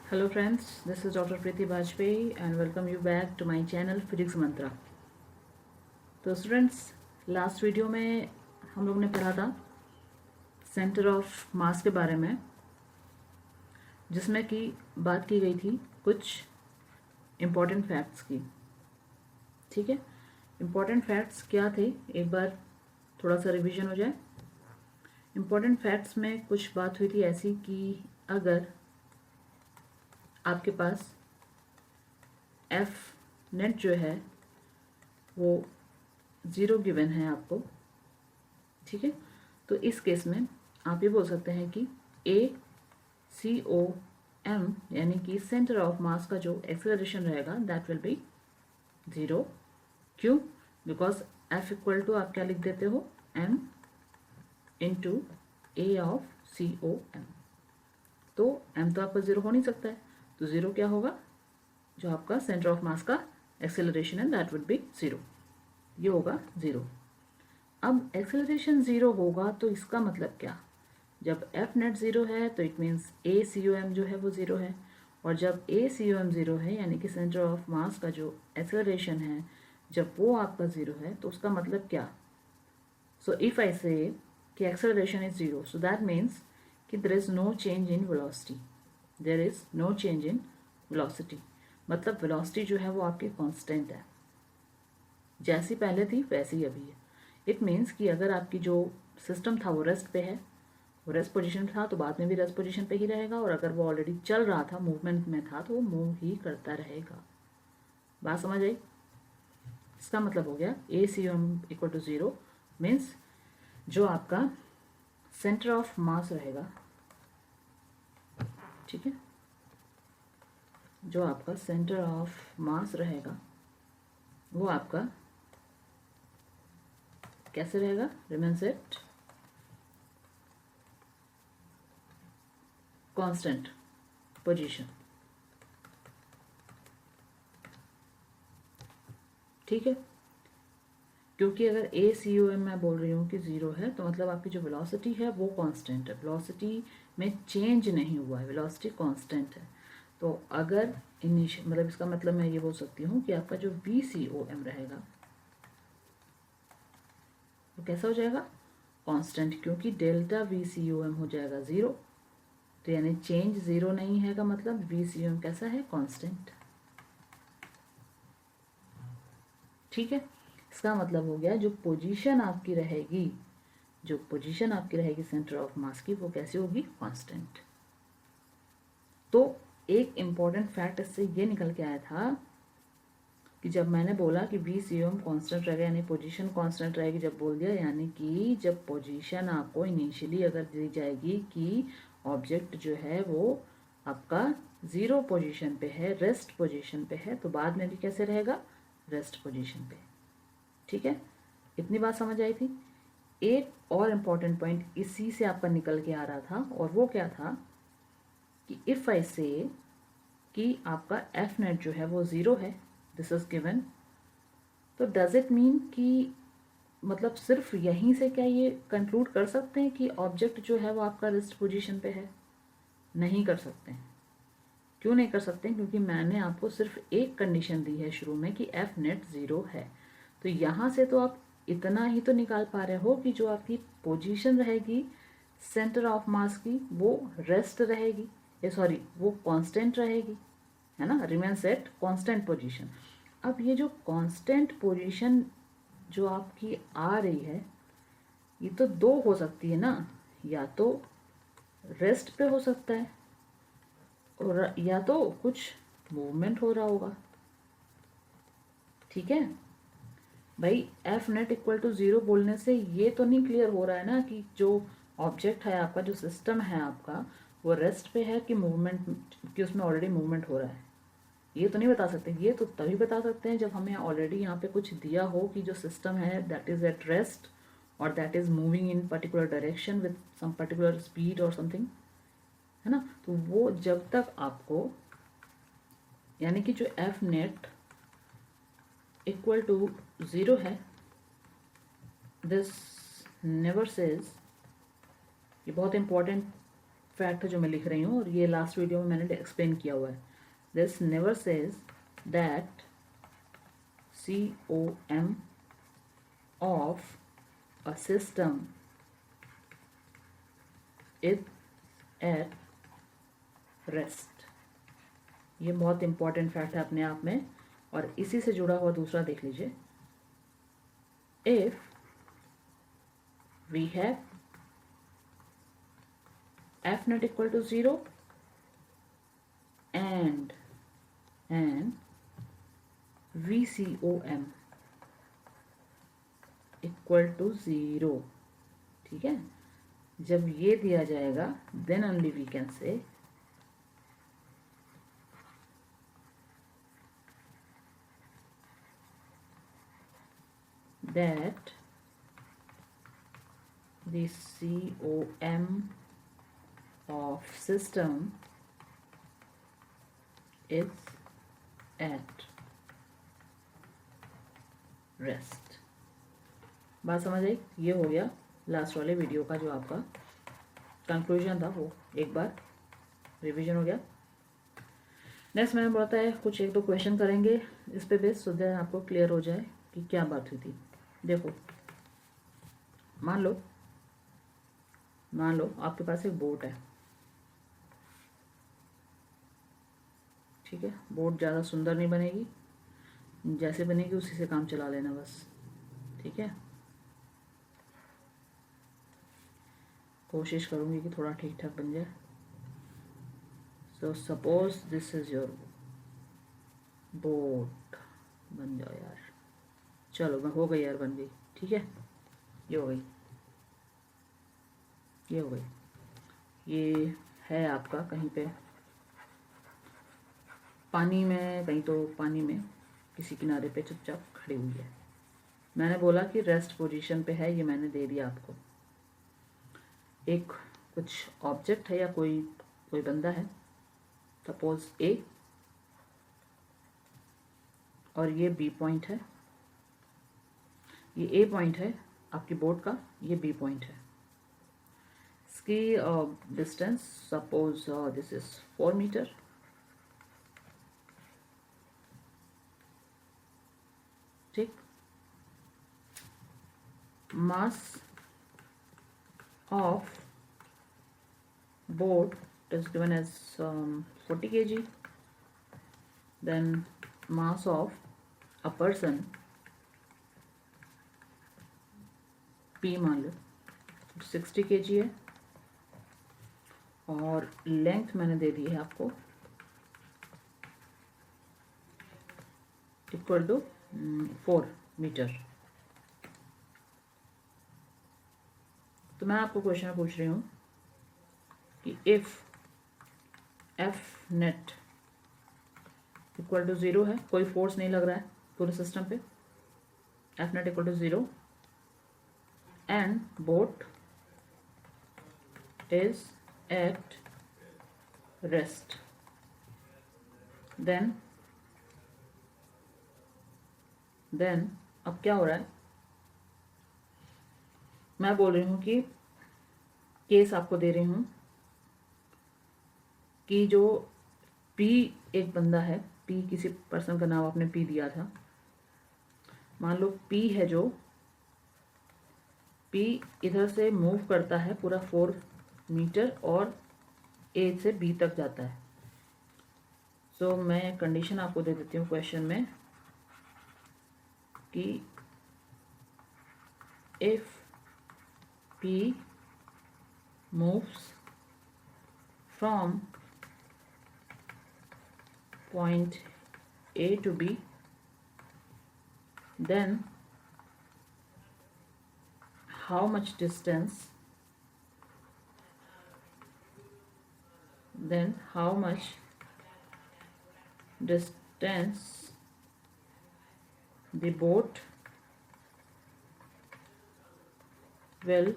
Hello friends, this is Dr. Preeti Bajpayee and welcome you back to my channel Physics Mantra। तो students, last video में हम लोग ने पढ़ा था सेंटर ऑफ मास के बारे में, जिसमें कि बात की गई थी कुछ इम्पॉर्टेंट फैक्ट्स की। ठीक है, इम्पॉर्टेंट फैक्ट्स क्या थे, एक बार थोड़ा सा रिवीजन हो जाए। इम्पॉर्टेंट फैक्ट्स में कुछ बात हुई थी ऐसी कि अगर आपके पास एफ नेट जो है वो ज़ीरो गिवन है आपको, ठीक है, तो इस केस में आप ये बोल सकते हैं कि ACOM यानी कि सेंटर ऑफ मास का जो एक्सेलरेशन रहेगा दैट विल बी ज़ीरो। क्यों? बिकॉज F इक्वल टू आप क्या लिख देते हो, M into A of COM। तो M तो आपका ज़ीरो हो नहीं सकता है, तो ज़ीरो क्या होगा, जो आपका सेंटर ऑफ मास का एक्सेलरेशन है दैट वुड बी ज़ीरो, ये होगा ज़ीरो। अब एक्सेलरेशन ज़ीरो होगा तो इसका मतलब क्या, जब एफ नेट ज़ीरो है तो इट मीन्स ACOM जो है वो ज़ीरो है, और जब ACOM ज़ीरो है यानी कि सेंटर ऑफ मास का जो एक्सेलरेशन है जब वो आपका ज़ीरो है तो उसका मतलब क्या। सो इफ़ आई से कि acceleration is zero, so that means कि there is no change in velocity, there is no change in velocity, मतलब वेलोसिटी जो है वो आपकी कांस्टेंट है, जैसी पहले थी वैसी अभी है। इट मीन्स कि अगर आपकी जो सिस्टम था वो रेस्ट पे है, वो रेस्ट पोजीशन था तो बाद में भी रेस्ट पोजीशन पे ही रहेगा, और अगर वो ऑलरेडी चल रहा था, मूवमेंट में था, तो वो मूव ही करता रहेगा। बात समझ आई? इसका मतलब हो गया ACOM equal to zero means जो आपका सेंटर ऑफ मास रहेगा, ठीक है, जो आपका सेंटर ऑफ मास रहेगा वो आपका कैसे रहेगा, रिमेन्स एट कांस्टेंट पोजीशन। ठीक है, क्योंकि अगर ACOM मैं बोल रही हूँ कि ज़ीरो है तो मतलब आपकी जो वेलोसिटी है वो कांस्टेंट है, वेलोसिटी में चेंज नहीं हुआ है, वेलोसिटी कांस्टेंट है। तो अगर इनिशियल मतलब इसका मतलब मैं ये बोल सकती हूँ कि आपका जो VCOM रहेगा वो कैसा हो जाएगा, कांस्टेंट, क्योंकि डेल्टा VCOM हो जाएगा ज़ीरो, तो यानी चेंज ज़ीरो नहीं है का मतलब VCOM कैसा है, कांस्टेंट। ठीक है, इसका मतलब हो गया जो पोजीशन आपकी रहेगी, जो पोजीशन आपकी रहेगी सेंटर ऑफ मास की, वो कैसी होगी, कांस्टेंट। तो एक इम्पॉर्टेंट फैक्ट इससे ये निकल के आया था कि जब मैंने बोला कि VCOM कांस्टेंट रहेगा यानी पोजीशन कांस्टेंट रहेगी, जब बोल दिया यानी कि जब पोजीशन आपको इनिशियली अगर दी जाएगी कि ऑब्जेक्ट जो है वो आपका ज़ीरो पोजीशन पे है, रेस्ट पोजीशन पे है, तो बाद में भी कैसे रहेगा, रेस्ट पोजीशन पे। ठीक है, इतनी बात समझ आई थी। एक और इम्पॉर्टेंट पॉइंट इसी से आपका निकल के आ रहा था, और वो क्या था कि इफ़ आई से कि आपका एफ नेट जो है वो ज़ीरो है, दिस इज गिवन, तो डज इट मीन कि मतलब सिर्फ यहीं से क्या ये कंक्लूड कर सकते हैं कि ऑब्जेक्ट जो है वो आपका रेस्ट पोजीशन पे है? नहीं कर सकते हैं। क्यों नहीं कर सकते हैं? क्योंकि मैंने आपको सिर्फ एक कंडीशन दी है शुरू में कि एफ नेट ज़ीरो है, तो यहाँ से तो आप इतना ही तो निकाल पा रहे हो कि जो आपकी पोजीशन रहेगी सेंटर ऑफ मास की वो रेस्ट रहेगी, सॉरी वो कांस्टेंट रहेगी, है ना, रिमेन्स एट कांस्टेंट पोजीशन। अब ये जो कांस्टेंट पोजीशन जो आपकी आ रही है ये तो दो हो सकती है ना, या तो रेस्ट पे हो सकता है और या तो कुछ मूवमेंट हो रहा होगा। ठीक है भाई, F net equal to zero बोलने से ये तो नहीं क्लियर हो रहा है ना कि जो ऑब्जेक्ट है आपका, जो सिस्टम है आपका, वो रेस्ट पे है कि मूवमेंट, कि उसमें ऑलरेडी मूवमेंट हो रहा है। ये तो नहीं बता सकते, ये तो तभी बता सकते हैं जब हमें ऑलरेडी यहाँ पे कुछ दिया हो कि जो सिस्टम है दैट इज़ एट रेस्ट और that is moving in particular direction with some particular speed और समथिंग, है ना। तो वो जब तक आपको यानी कि जो F net equal to zero है, दिस नेवर सेज, ये बहुत इंपॉर्टेंट फैक्ट है जो मैं लिख रही हूँ, और ये लास्ट वीडियो में मैंने एक्सप्लेन किया हुआ है. This never says that COM of a system is at rest. ये बहुत इंपॉर्टेंट फैक्ट है अपने आप में, और इसी से जुड़ा हुआ दूसरा देख लीजिए. If we have F not equal to 0 and VCOM equal to 0. ठीक है, जब ये दिया जाएगा then only we can say that the COM of system is at rest. बात समझ आई? ये हो गया लास्ट वाले वीडियो का जो आपका कंक्लूजन था, वो एक बार रिवीजन हो गया. नेक्स्ट मैंने बोला था कुछ एक दो क्वेश्चन करेंगे इस पे बेस, सो दैट आपको क्लियर हो जाए कि क्या बात हुई थी. देखो, मान लो आपके पास एक बोट है. ठीक है, बोट ज़्यादा सुंदर नहीं बनेगी, जैसे बनेगी उसी से काम चला लेना बस. ठीक है, कोशिश करूँगी कि थोड़ा ठीक ठाक बन जाए. So suppose this is your boat. बन जाओ यार. चलो, हो गई यार, बन गई. ठीक है, ये हो गई, ये हो गई. ये है आपका कहीं पे पानी में, कहीं तो पानी में किसी किनारे पे चुपचाप खड़ी हुई है. मैंने बोला कि रेस्ट पोजीशन पे है, ये मैंने दे दिया आपको. एक कुछ ऑब्जेक्ट है या कोई बंदा है, सपोज A, और ये B पॉइंट है. ये A पॉइंट है आपकी बोट का, ये B पॉइंट है. इसकी distance suppose this is 4 metre. ठीक, mass of boat is given as 40 kg. then mass of a person P मान लो 60 kg है, और लेंथ मैंने दे दी है आपको इक्वल टू 4 मीटर. तो मैं आपको क्वेश्चन पूछ रही हूँ कि if F net equal to 0 है, कोई फोर्स नहीं लग रहा है पूरे सिस्टम पे, F net equal to 0 and boat is at rest, then अब क्या हो रहा है. मैं बोल रही हूँ कि केस आपको दे रही हूँ कि जो P एक बंदा है, P किसी पर्सन का नाम आपने P दिया था. मान लो P है, जो P इधर से मूव करता है पूरा 4 मीटर और A से B तक जाता है. सो मैं कंडीशन आपको दे देती हूँ क्वेश्चन में कि if P moves from point A to B, then how much distance the boat will,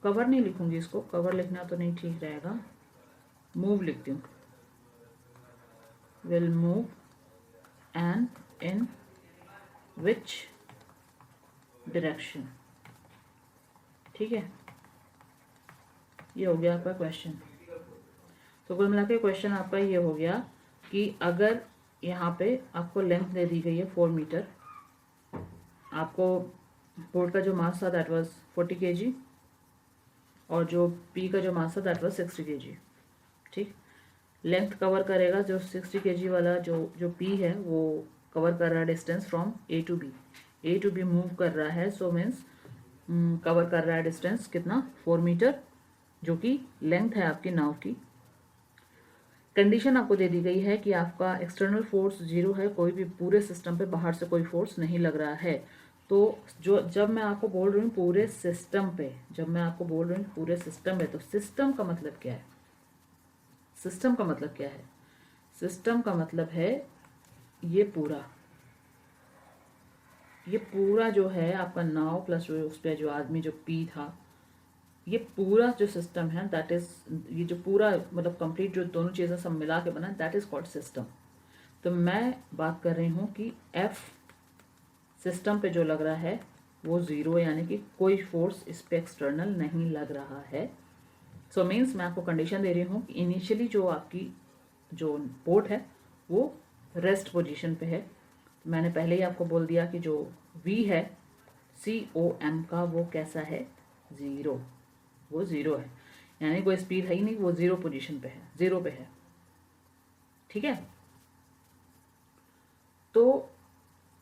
cover नहीं लिखूंगी इसको, कवर लिखना तो नहीं ठीक रहेगा, मूव लिखती हूँ. will move and in which direction. ठीक है, ये हो गया आपका क्वेश्चन। तो कुल मिला के क्वेश्चन आपका ये हो गया कि अगर यहाँ पे आपको लेंथ दे दी गई है 4 मीटर, आपको बोर्ड का जो मास था दैट वाज 40 kg और जो पी का जो मास था दैट वाज 60 kg। ठीक, लेंथ कवर करेगा जो 60 kg वाला जो पी है वो कवर कर रहा है distance from A to B. A to B move कर रहा है, सो मीन्स कवर कर रहा है डिस्टेंस कितना, 4 मीटर, जो कि लेंथ है आपकी नाव की। कंडीशन आपको दे दी गई है कि आपका एक्सटर्नल फोर्स 0 है, कोई भी पूरे सिस्टम पे बाहर से कोई फोर्स नहीं लग रहा है। तो जब मैं आपको बोल रही हूँ पूरे सिस्टम पे, जब मैं आपको बोल रही हूँ पूरे सिस्टम पे, तो सिस्टम का मतलब क्या है? सिस्टम का मतलब क्या है? सिस्टम का मतलब है ये पूरा जो है आपका नाव प्लस जो उस पर जो आदमी जो पी था, ये पूरा जो सिस्टम है दैट इज, ये जो पूरा मतलब कंप्लीट जो दोनों चीज़ें सब मिला के बना दैट इज कॉल्ड सिस्टम। तो मैं बात कर रही हूँ कि एफ सिस्टम पे जो लग रहा है वो 0, यानी कि कोई फोर्स इस पे एक्सटर्नल नहीं लग रहा है। सो मीन्स मैं आपको कंडीशन दे रही हूँ कि इनिशियली जो आपकी जो बोट है वो रेस्ट पोजीशन पे है। मैंने पहले ही आपको बोल दिया कि जो V है COM का वो कैसा है, 0, वो 0 है, यानी कोई स्पीड है ही नहीं, वो 0 पोजीशन पे है, 0 पे है। ठीक है, तो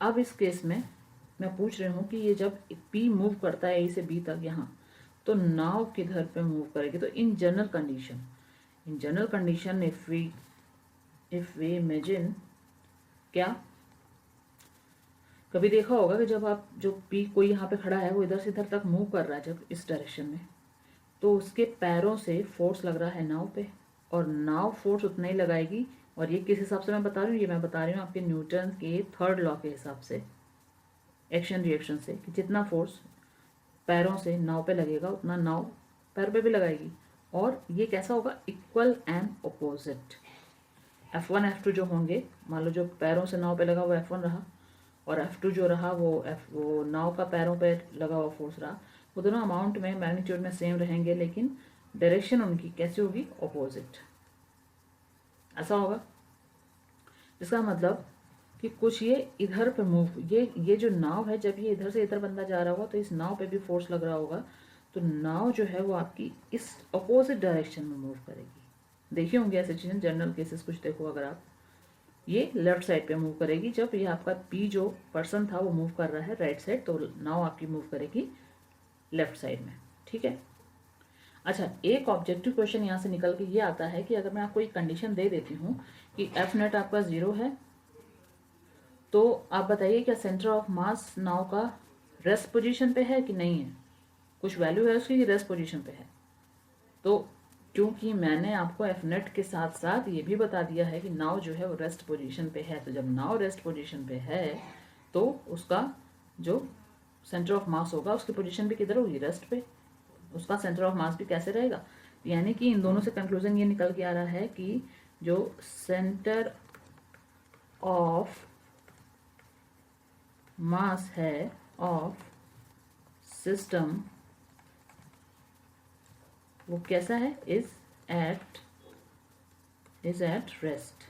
अब इस केस में मैं पूछ रही हूँ कि ये जब P मूव करता है A से B तक यहाँ, तो नाव किधर पे मूव करेगी? तो in general condition if we imagine, क्या कभी देखा होगा कि जब आप जो पी कोई यहाँ पे खड़ा है वो इधर से इधर तक मूव कर रहा है जब इस डायरेक्शन में, तो उसके पैरों से फोर्स लग रहा है नाव पे, और नाव फोर्स उतना ही लगाएगी। और ये किस हिसाब से मैं बता रही हूँ? ये मैं बता रही हूँ आपके न्यूटन के 3rd लॉ के हिसाब से, एक्शन रिएक्शन से, कि जितना फोर्स पैरों से नाव पे लगेगा उतना नाव पैर पे भी लगाएगी। और ये कैसा होगा? Equal and opposite. F1 F2 जो होंगे, मान लो जो पैरों से नाव पे लगा वो F1 रहा, और F2 जो रहा वो नाव का पैरों पे लगा हुआ फोर्स रहा। वो दोनों अमाउंट में मैग्नीट्यूड में सेम रहेंगे, लेकिन डायरेक्शन उनकी कैसी होगी? ऑपोजिट। ऐसा होगा, इसका मतलब कि कुछ ये इधर पे मूव, ये जो नाव है जब ये इधर से इधर बंदा जा रहा होगा तो इस नाव पे भी फोर्स लग रहा होगा, तो नाव जो है वो आपकी इस अपोजिट डायरेक्शन में मूव करेगी। देखिए होंगे ऐसे चीज़ें, जनरल केसेस कुछ देखो अगर आप, ये लेफ्ट साइड पे मूव करेगी। जब ये आपका पी जो पर्सन था वो मूव कर रहा है राइट साइड, तो नाव आपकी मूव करेगी लेफ्ट साइड में। ठीक है, अच्छा, एक ऑब्जेक्टिव क्वेश्चन यहाँ से निकल के ये आता है कि अगर मैं आपको एक कंडीशन दे देती हूँ कि एफ नेट आपका 0 है, तो आप बताइए क्या सेंटर ऑफ मास नाव का रेस्ट पोजीशन पे है कि नहीं है? कुछ वैल्यू है उसकी रेस्ट पोजीशन पे है। तो क्योंकि मैंने आपको एफ नेट के साथ साथ ये भी बता दिया है कि नाव जो है वो रेस्ट पोजीशन पे है, तो जब नाव रेस्ट पोजीशन पे है तो उसका जो सेंटर ऑफ मास होगा उसकी पोजीशन भी किधर होगी? रेस्ट पे। उसका सेंटर ऑफ मास भी कैसे रहेगा? यानी कि इन दोनों से कंक्लूजन ये निकल के आ रहा है कि जो सेंटर ऑफ मास है ऑफ सिस्टम वो कैसा है? Is at rest.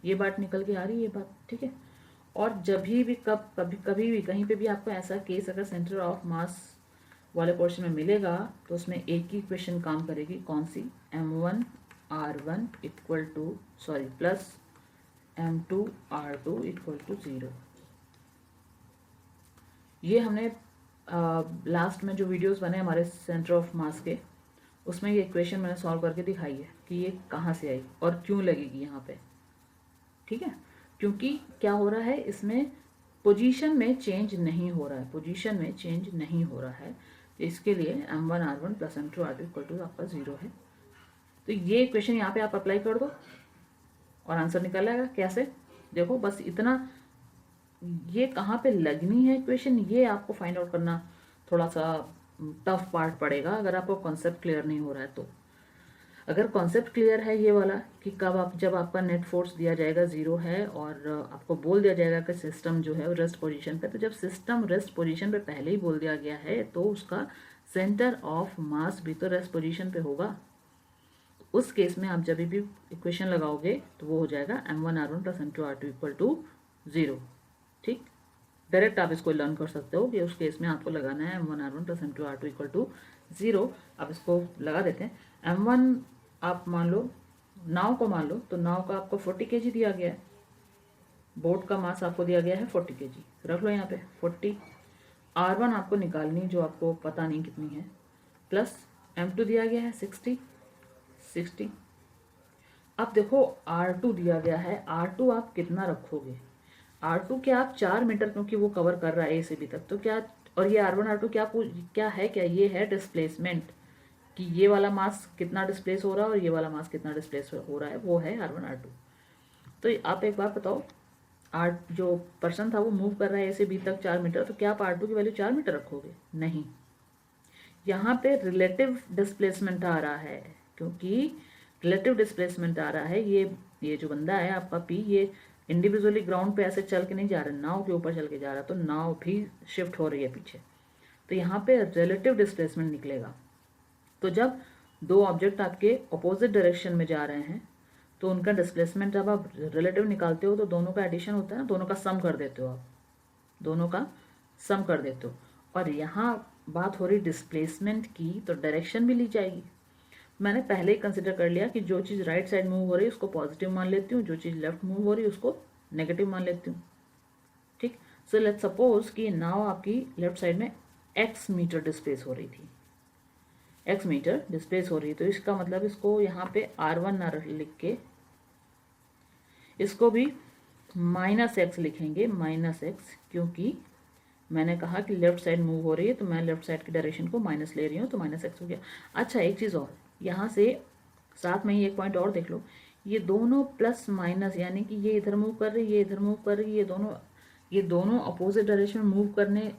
ये बात निकल के आ रही है, ये बात ठीक है। और जब भी कभी भी कहीं पे भी आपको ऐसा केस अगर सेंटर ऑफ मास वाले पोर्शन में मिलेगा तो उसमें एक ही इक्वेशन काम करेगी, कौन सी? m1 r1 equal to plus m2 r2 equal to 0। ये हमने लास्ट में जो वीडियोस बने हमारे सेंटर ऑफ मास के, उसमें ये इक्वेशन मैंने सॉल्व करके दिखाई है कि ये कहाँ से आई और क्यों लगेगी यहाँ पे। ठीक है, क्योंकि क्या हो रहा है इसमें, पोजीशन में चेंज नहीं हो रहा है, पोजीशन में चेंज नहीं हो रहा है। तो इसके लिए m1 r1 plus m2 r2 equal to आपका 0 है। तो ये इक्वेशन यहाँ पे आप अप्लाई कर दो और आंसर निकल आएगा। कैसे? देखो बस इतना, ये कहाँ पे लगनी है इक्वेशन ये आपको फाइंड आउट करना थोड़ा सा टफ पार्ट पड़ेगा अगर आपको कॉन्सेप्ट क्लियर नहीं हो रहा है। तो अगर कॉन्सेप्ट क्लियर है ये वाला कि जब आपका नेट फोर्स दिया जाएगा 0 है और आपको बोल दिया जाएगा कि सिस्टम जो है रेस्ट पोजीशन पे, तो जब सिस्टम रेस्ट पोजीशन पे पहले ही बोल दिया गया है तो उसका सेंटर ऑफ मास भी तो रेस्ट पोजीशन पे होगा। उस केस में आप जब भी इक्वेशन लगाओगे तो वो हो जाएगा m1r1 plus m2r2 equal to 0। ठीक, डायरेक्ट आप इसको लर्न कर सकते हो कि उस केस में आपको लगाना है m1r1 plus m2r2 equal to 0। आप इसको लगा देते हैं। m1 आप मान लो नाव को मान लो, तो नाव का आपको 40 kg दिया गया है, बोट का मास आपको दिया गया है 40 kg, रख लो यहाँ पे 40। r1 आपको निकालनी जो आपको पता नहीं कितनी है, प्लस m2 दिया गया है 60। अब देखो R2 दिया गया है, R2 आप कितना रखोगे? R2 क्या आप 4 मीटर, क्योंकि वो कवर कर रहा है A से B तक, तो क्या, और ये R1 R2 क्या है, क्या ये है डिस्प्लेसमेंट, कि ये वाला मास कितना डिस्प्लेस हो रहा है और ये वाला मास कितना डिस्प्लेस हो रहा है, वो है R1 R2। तो आप एक बात बताओ, जो पर्सन था वो मूव कर रहा है A से B तक 4 मीटर, तो क्या आप R2 की वैल्यू 4 मीटर रखोगे? नहीं, यहाँ पे रिलेटिव डिस्प्लेसमेंट आ रहा है, क्योंकि रिलेटिव डिस्प्लेसमेंट आ रहा है। ये जो बंदा है आपका P, ये इंडिविजुअली ग्राउंड पे ऐसे चल के नहीं जा रहा, नाव के ऊपर चल के जा रहा, तो नाव भी शिफ्ट हो रही है पीछे, तो यहाँ पे रिलेटिव डिस्प्लेसमेंट निकलेगा। तो जब दो ऑब्जेक्ट आपके अपोजिट डायरेक्शन में जा रहे हैं तो उनका डिस्प्लेसमेंट जब आप रिलेटिव निकालते हो तो दोनों का एडिशन होता है ना, दोनों का सम कर देते हो, आप दोनों का सम कर देते हो। और यहाँ बात हो रही डिस्प्लेसमेंट की, तो डायरेक्शन भी ली जाएगी। मैंने पहले ही कंसिडर कर लिया कि जो चीज़ राइट साइड मूव हो रही है उसको पॉजिटिव मान लेती हूँ, जो चीज़ लेफ्ट मूव हो रही है उसको नेगेटिव मान लेती हूँ। ठीक, सो लेट्स सपोज कि नाव आपकी लेफ्ट साइड में x मीटर डिस्प्लेस हो रही थी, x मीटर डिस्प्लेस हो रही है, तो इसका मतलब इसको यहाँ पे r1 ना लिख के इसको भी -x लिखेंगे, -x, क्योंकि मैंने कहा कि लेफ्ट साइड मूव हो रही है तो मैं लेफ्ट साइड की डायरेक्शन को माइनस ले रही हूँ, तो -x हो गया। अच्छा, एक चीज़ और, यहाँ से साथ में ही एक पॉइंट और देख लो, ये दोनों प्लस माइनस, यानी कि ये इधर मूव कर रही है, ये इधर मूव कर रही है, ये दोनों अपोजिट डायरेक्शन में मूव करने,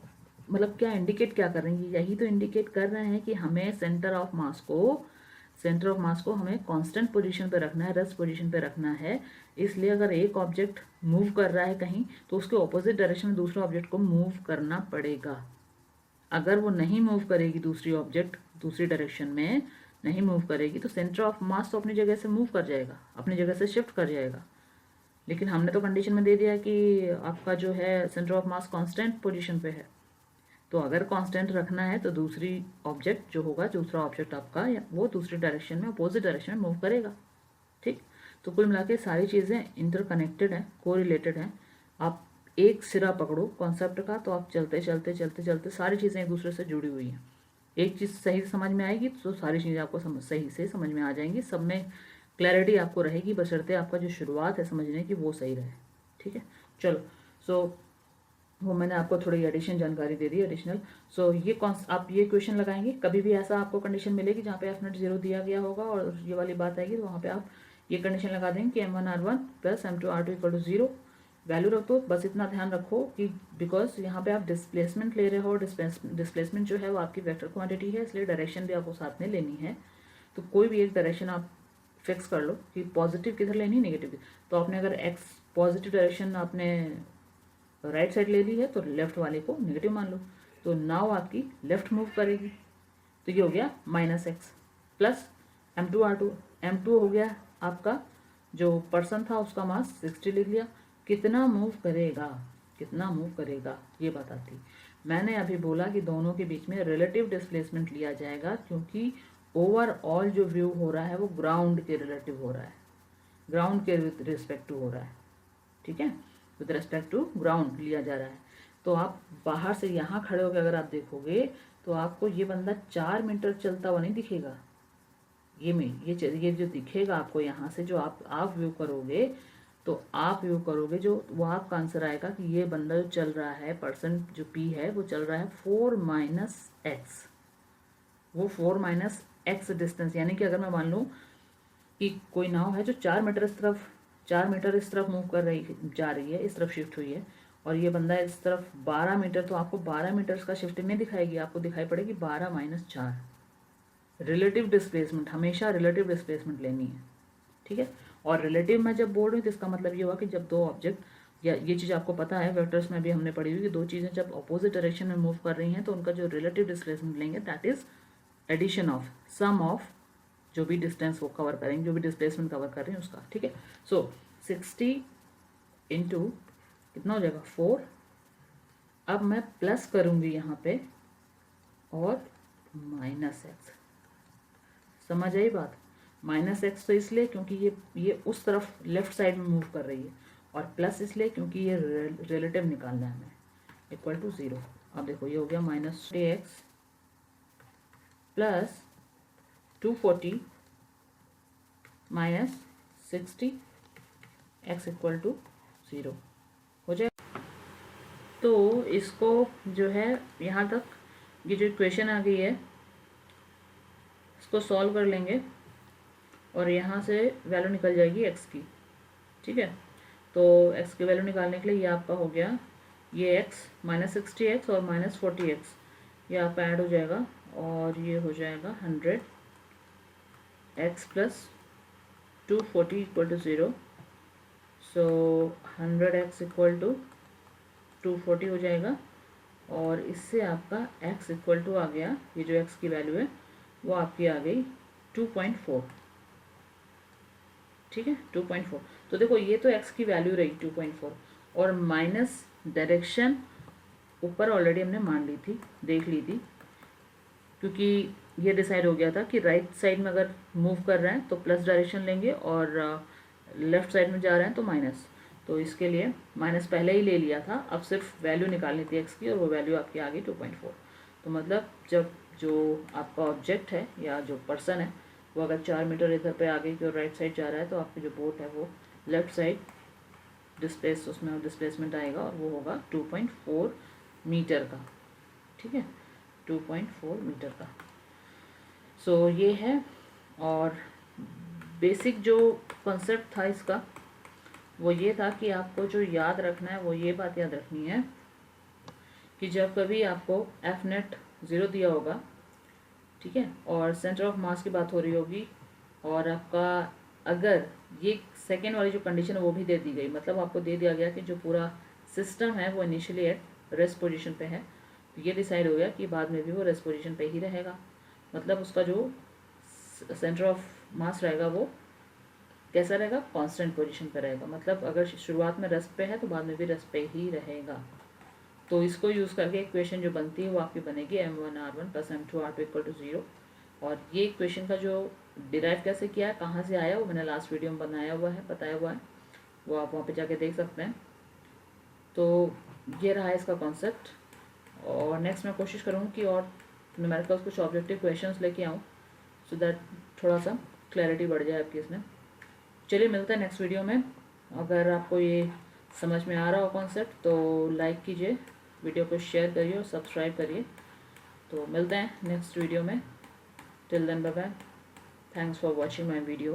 मतलब क्या इंडिकेट क्या कर रही है? यही तो इंडिकेट कर रहे हैं कि हमें सेंटर ऑफ मास को हमें कांस्टेंट पोजीशन पे रखना है, रेस्ट पोजीशन पे रखना है। इसलिए अगर एक ऑब्जेक्ट मूव कर रहा है कहीं, तो उसके ऑपोजिट डायरेक्शन में दूसरे ऑब्जेक्ट को मूव करना पड़ेगा। अगर वो नहीं मूव करेगी, दूसरी ऑब्जेक्ट दूसरी डायरेक्शन में नहीं मूव करेगी, तो सेंटर ऑफ मास तो अपनी जगह से मूव कर जाएगा, अपनी जगह से शिफ्ट कर जाएगा। लेकिन हमने तो कंडीशन में दे दिया कि आपका जो है centre of mass constant position पे है, तो अगर कांस्टेंट रखना है तो दूसरी ऑब्जेक्ट जो होगा, दूसरा ऑब्जेक्ट आपका वो दूसरी डायरेक्शन में, अपोजिट डायरेक्शन में मूव करेगा। ठीक, तो कुल मिला के सारी चीज़ें इंटरकनेक्टेड हैं, कोरिलेटेड हैं। आप एक सिरा पकड़ो कॉन्सेप्ट का, तो आप चलते चलते चलते चलते सारी चीज़ें एक दूसरे से जुड़ी हुई हैं। एक चीज़ सही से समझ में आएगी तो सारी चीज़ें आपको सही से समझ में आ जाएंगी, सब में क्लैरिटी आपको रहेगी, बशर्ते आपका जो शुरुआत है समझने की वो सही रहे। ठीक है, चलो, सो वो मैंने आपको थोड़ी एडिशन जानकारी दे दी, एडिशनल। सो ये आप ये क्वेश्चन लगाएंगे, कभी भी ऐसा आपको कंडीशन मिलेगी जहाँ पे F0 दिया गया होगा और ये वाली बात आएगी, तो वहाँ पे आप ये कंडीशन लगा देंगे कि m1r1 plus m2r2 equal to 0 value रख दो। बस इतना ध्यान रखो कि बिकॉज यहाँ पे आप डिस्प्लेसमेंट ले रहे हो, डिस्प्लेसमेंट जो है वो आपकी वेक्टर क्वांटिटी है, इसलिए डायरेक्शन भी आपको साथ में लेनी है। तो कोई भी एक डायरेक्शन आप फिक्स कर लो कि पॉजिटिव किधर लेनी, नेगेटिव किधर। तो आपने अगर x पॉजिटिव डायरेक्शन आपने राइट साइड ले ली है तो लेफ्ट वाले को नेगेटिव मान लो, तो नाव आपकी लेफ्ट मूव करेगी। तो ये हो गया -x प्लस m2r2। m2 हो गया आपका जो पर्सन था, उसका मास 60 लिख लिया। कितना मूव करेगा ये बताती। मैंने अभी बोला कि दोनों के बीच में रिलेटिव डिस्प्लेसमेंट लिया जाएगा, क्योंकि ओवरऑल जो व्यू हो रहा है वो ग्राउंड के रिलेटिव हो रहा है, ग्राउंड के रिस्पेक्ट टू हो रहा है। ठीक है, विद रेस्पेक्ट टू ग्राउंड लिया जा रहा है। तो आप बाहर से यहाँ खड़े होकर अगर आप देखोगे तो आपको ये बंदा 4 मीटर चलता हुआ नहीं दिखेगा। ये जो दिखेगा आपको यहाँ से, जो आप व्यू करोगे, तो आप व्यू करोगे जो वो आपका आंसर आएगा कि ये बंदा जो चल रहा है, पर्सन जो P है वो चल रहा है 4 - x, वो 4 - x डिस्टेंस। यानी कि अगर मैं मान लूँ कि कोई नाव है जो 4 मीटर इस तरफ मूव कर रही जा रही है, इस तरफ शिफ्ट हुई है, और ये बंदा इस तरफ 12 मीटर, तो आपको 12 मीटर्स का शिफ्टिंग नहीं दिखाएगी, आपको दिखाई पड़ेगी 12 - 4। रिलेटिव डिस्प्लेसमेंट, हमेशा रिलेटिव डिस्प्लेसमेंट लेनी है। ठीक है, और रिलेटिव मैं जब बोल रही हूँ तो इसका मतलब ये हुआ कि जब दो ऑब्जेक्ट या ये चीज़ आपको पता है, वेक्टर्स में भी हमने पढ़ी हुई कि दो चीज़ें जब अपोजिट डायरेक्शन में मूव कर रही हैं तो उनका जो रिलेटिव डिस्प्लेसमेंट लेंगे that is addition of sum of जो भी डिस्टेंस वो कवर करेंगे, जो भी डिस्प्लेसमेंट कवर कर रहे हैं उसका, ठीक है। सो 60 इंटू कितना हो जाएगा 4। अब मैं प्लस करूँगी यहाँ पे और माइनस एक्स, समझ आई बात। माइनस एक्स तो इसलिए क्योंकि ये उस तरफ लेफ्ट साइड में मूव कर रही है, और प्लस इसलिए क्योंकि ये रिलेटिव निकालना है हमें, इक्वल टू 0। अब देखो ये हो गया minus x plus 240 minus 60 x equal to 0 हो जाए। तो इसको जो है यहाँ तक ये जो इक्वेशन आ गई है इसको सॉल्व कर लेंगे और यहाँ से वैल्यू निकल जाएगी एक्स की, ठीक है। तो एक्स की वैल्यू निकालने के लिए ये आपका हो गया ये एक्स माइनस 60 एक्स और माइनस 40 एक्स, ये आपका ऐड हो जाएगा और ये हो जाएगा 100 x plus 240 equal to 0। So 100 x equal to 240 हो जाएगा और इससे आपका x इक्वल टू आ गया, ये जो x की वैल्यू है वो आपकी आ गई 2.4, ठीक है 2.4। तो देखो ये तो x की वैल्यू रही 2.4 और माइनस डायरेक्शन ऊपर ऑलरेडी हमने मान ली थी, देख ली थी, क्योंकि ये डिसाइड हो गया था कि राइट साइड में अगर मूव कर रहे हैं तो प्लस डायरेक्शन लेंगे और लेफ्ट साइड में जा रहे हैं तो माइनस। तो इसके लिए माइनस पहले ही ले लिया था, अब सिर्फ वैल्यू निकालनी थी एक्स की और वो वैल्यू आपकी आ गई 2.4। तो मतलब जब जो आपका ऑब्जेक्ट है या जो पर्सन है वो अगर 4 मीटर इधर पे आगे की और राइट साइड जा रहा है तो आपकी जो बोट है वो लेफ्ट साइड उसमें डिस्प्लेसमेंट आएगा और वो होगा 2.4 मीटर का, ठीक है 2.4 मीटर का। सो ये है, और बेसिक जो कॉन्सेप्ट था इसका वो ये था कि आपको जो याद रखना है वो ये बात याद रखनी है कि जब कभी आपको एफ नेट 0 दिया होगा, ठीक है, और सेंटर ऑफ मास की बात हो रही होगी और आपका अगर ये सेकेंड वाली जो कंडीशन है वो भी दे दी गई, मतलब आपको दे दिया गया कि जो पूरा सिस्टम है वो इनिशियली एट रेस्ट पोजीशन पे है, तो ये डिसाइड हो गया कि बाद में भी वो रेस्ट पोजीशन पे ही रहेगा, मतलब उसका जो सेंटर ऑफ मास रहेगा वो कैसा रहेगा, कांस्टेंट पोजीशन पे रहेगा, मतलब अगर शुरुआत में रेस्ट पे है तो बाद में भी रेस्ट पे ही रहेगा। तो इसको यूज़ करके इक्वेशन जो बनती है वो आपकी बनेगी m1r1 plus m2r2 equal to 0। और ये इक्वेशन का जो डिराइव कैसे किया है, कहाँ से आया, वो मैंने लास्ट वीडियो में बनाया हुआ है, बताया हुआ है, वो आप वहाँ पे जाके देख सकते हैं। तो ये रहा इसका कॉन्सेप्ट, और नेक्स्ट मैं कोशिश करूँगी कि और न्यूमेरिकल्स कुछ ऑब्जेक्टिव क्वेश्चंस लेके आऊँ सो दैट थोड़ा सा क्लैरिटी बढ़ जाए आपकी इसमें। चलिए मिलते हैं नेक्स्ट वीडियो में। अगर आपको ये समझ में आ रहा हो कॉन्सेप्ट तो लाइक कीजिए, वीडियो को शेयर करिए और सब्सक्राइब करिए। तो मिलते हैं नेक्स्ट वीडियो में, till then bye bye, thanks for watching my video.